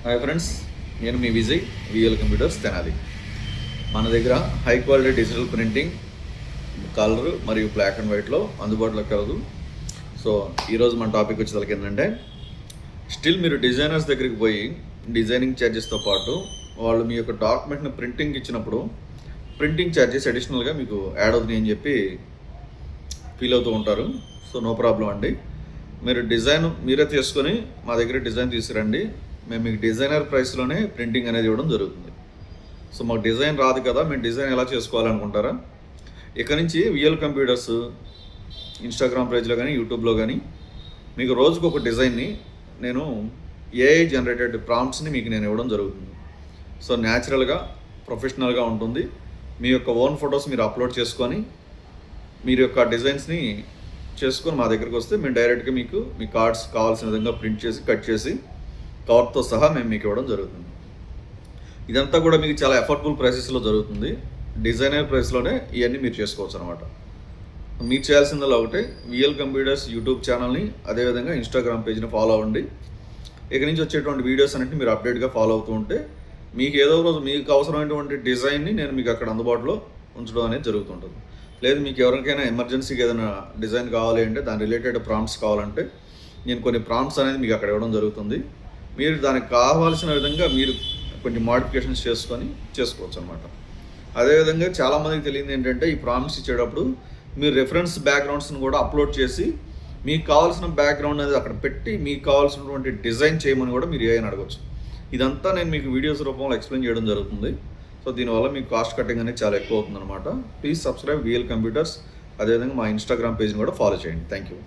Hi friends, నేను మీ Vijay VL computers Tenali. మన దగ్గర high quality digital printing colour మరియు బ్లాక్ అండ్ వైట్లో అందుబాటులో కలదు. సో ఈరోజు మన టాపిక్ వచ్చేసరికి ఏంటంటే, స్టిల్ మీరు డిజైనర్స్ దగ్గరికి పోయి డిజైనింగ్ ఛార్జెస్తో పాటు వాళ్ళు మీ యొక్క డాక్యుమెంట్ని ప్రింటింగ్ ఇచ్చినప్పుడు ప్రింటింగ్ ఛార్జెస్ అడిషనల్గా మీకు యాడ్ అవుతున్నాయి అని చెప్పి ఫీల్ అవుతూ ఉంటారు. సో నో ప్రాబ్లం అండి, మీరు డిజైన్ మీరే తీసుకొని మా దగ్గర డిజైన్ తీసుకురండి. మేము మీకు డిజైనర్ ప్రైస్లోనే ప్రింటింగ్ అనేది ఇవ్వడం జరుగుతుంది. సో మాకు డిజైన్ రాదు కదా, మేము డిజైన్ ఎలా చేసుకోవాలనుకుంటారా? ఇక్కడ నుంచి విఎల్ కంప్యూటర్స్ ఇన్స్టాగ్రామ్ పేజ్లో కానీ యూట్యూబ్లో కానీ మీకు రోజుకు ఒక డిజైన్ని నేను ఏఐ జనరేటెడ్ ప్రాంప్ట్స్ని మీకు నేను ఇవ్వడం జరుగుతుంది. సో న్యాచురల్గా ప్రొఫెషనల్గా ఉంటుంది. మీ యొక్క ఓన్ ఫొటోస్ మీరు అప్లోడ్ చేసుకొని మీరు యొక్క డిజైన్స్ని చేసుకొని మా దగ్గరికి వస్తే మేము డైరెక్ట్గా మీకు మీ కార్డ్స్ కావాల్సిన విధంగా ప్రింట్ చేసి కట్ చేసి కవర్తో సహా మేము మీకు ఇవ్వడం జరుగుతుంది. ఇదంతా కూడా మీకు చాలా అఫోర్డబుల్ ప్రైసెస్లో జరుగుతుంది. డిజైనర్ ప్రైస్లోనే ఇవన్నీ మీరు చేసుకోవచ్చు అనమాట. మీరు చేయాల్సిందల్లా ఒకటే, విఎల్ కంప్యూటర్స్ యూట్యూబ్ ఛానల్ని అదేవిధంగా ఇన్స్టాగ్రామ్ పేజ్ని ఫాలో అవ్వండి. ఇక్కడి నుంచి వచ్చేటువంటి వీడియోస్ అన్నింటినీ మీరు అప్డేట్గా ఫాలో అవుతూ ఉంటే మీకు ఏదో రోజు మీకు అవసరమైనటువంటి డిజైన్ని నేను మీకు అక్కడ అందుబాటులో ఉంచడం అనేది జరుగుతుంటుంది. లేదు మీకు ఎవరికైనా ఎమర్జెన్సీగా ఏదైనా డిజైన్ కావాలి అంటే దాని రిలేటెడ్ ప్రాంప్ట్స్ కావాలంటే నేను కొన్ని ప్రాంప్ట్స్ అనేది మీకు అక్కడ ఇవ్వడం జరుగుతుంది. మీరు దానికి కావాల్సిన విధంగా మీరు కొంచెం మోడిఫికేషన్స్ చేసుకొని చేసుకోవచ్చు అనమాట. అదేవిధంగా చాలామందికి తెలియదు ఏంటంటే, ఈ ప్రాంప్ట్స్ ఇచ్చేటప్పుడు మీరు రెఫరెన్స్ బ్యాక్గ్రౌండ్స్ని కూడా అప్లోడ్ చేసి మీకు కావాల్సిన బ్యాక్గ్రౌండ్ అనేది అక్కడ పెట్టి మీకు కావాల్సినటువంటి డిజైన్ చేయమని కూడా మీరు ఏమైనా అడగచ్చు. ఇదంతా నేను మీకు వీడియోస్ రూపంలో ఎక్స్ప్లెయిన్ చేయడం జరుగుతుంది. సో దీనివల్ల మీకు కాస్ట్ కటింగ్ అనేది చాలా ఎక్కువ అవుతుంది అనమాట. Please subscribe VL computers. అదేవిధంగా మా ఇన్స్టాగ్రామ్ పేజ్ని కూడా ఫాలో చేయండి. Thank you.